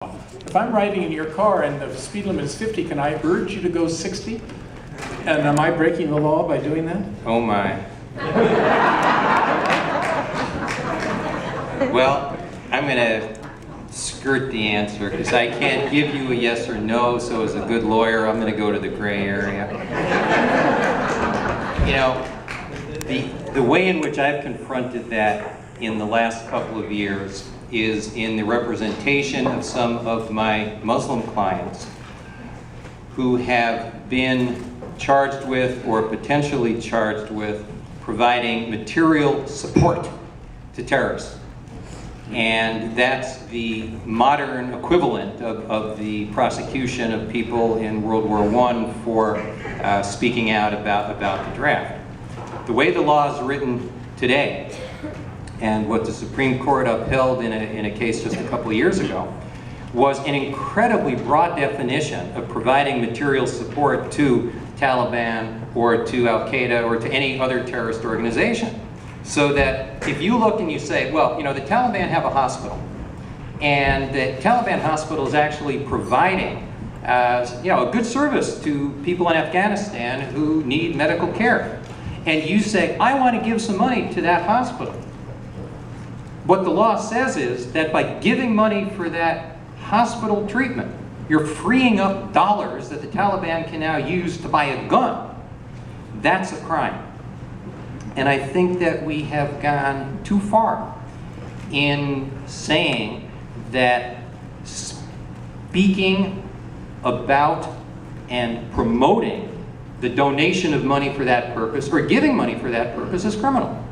If I'm riding in your car and the speed limit is 50, can I urge you to go 60? And am I breaking the law by doing that? Oh my. Well, I'm going to skirt the answer because I can't give you a yes or no, so as a good lawyer, I'm going to go to the gray area. You know, the way in which I've confronted that in the last couple of years is in the representation of some of my Muslim clients who have been charged with or potentially charged with providing material support to terrorists. And that's the modern equivalent of the prosecution of people in World War I for speaking out about the draft. The way the law is written today, and what the Supreme Court upheld in a case just a couple of years ago, was an incredibly broad definition of providing material support to Taliban or to Al-Qaeda or to any other terrorist organization. So that if you look and you say, well, you know, the Taliban have a hospital, and the Taliban hospital is actually providing you know, a good service to people in Afghanistan who need medical care. And you say, I want to give some money to that hospital. What the law says is that by giving money for that hospital treatment, you're freeing up dollars that the Taliban can now use to buy a gun. That's a crime. And I think that we have gone too far in saying that speaking about and promoting the donation of money for that purpose or giving money for that purpose is criminal.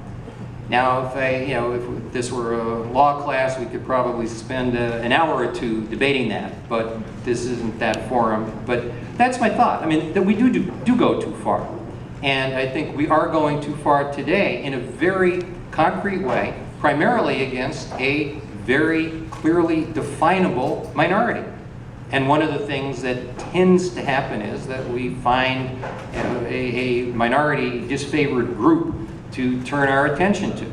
Now, if this were a law class, we could probably spend an hour or two debating that, but this isn't that forum. But that's my thought. I mean, that we do go too far. And I think we are going too far today in a very concrete way, primarily against a very clearly definable minority. And one of the things that tends to happen is that we find a minority disfavored group to turn our attention to.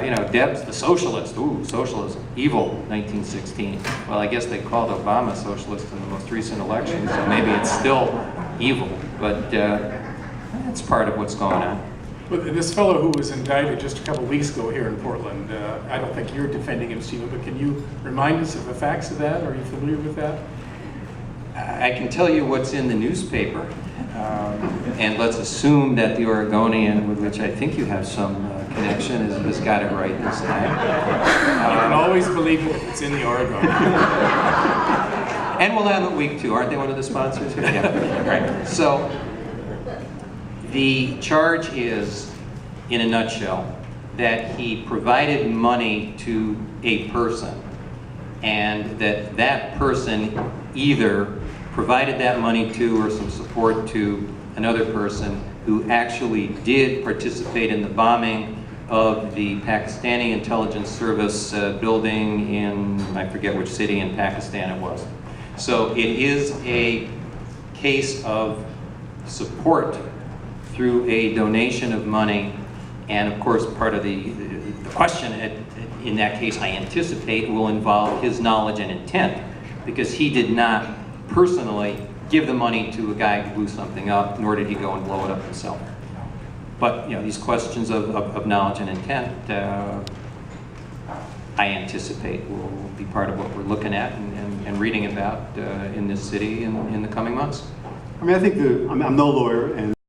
You know, Deb's the socialist. Ooh, socialism. Evil, 1916. Well, I guess they called Obama socialist in the most recent election, so maybe it's still evil. But that's part of what's going on. But this fellow who was indicted just a couple of weeks ago here in Portland, I don't think you're defending him, Stephen, but can you remind us of the facts of that? Are you familiar with that? I can tell you what's in the newspaper. And let's assume that the Oregonian, with which I think you have some connection, has got it right this time. You can always believe it. It's in the Oregonian. And we'll have it week 2. Aren't they one of the sponsors here? Yeah. Right. So the charge is, in a nutshell, that he provided money to a person, and that person either provided that money to or some support to another person who actually did participate in the bombing of the Pakistani intelligence service building in, I forget which city in Pakistan it was. So it is a case of support through a donation of money, and of course part of the question in that case, I anticipate, will involve his knowledge and intent, because he did not personally give the money to a guy who blew something up, nor did he go and blow it up himself. But you know, these questions of knowledge and intent, I anticipate will be part of what we're looking at and reading about in this city in the coming months. I mean, I think I'm no lawyer, and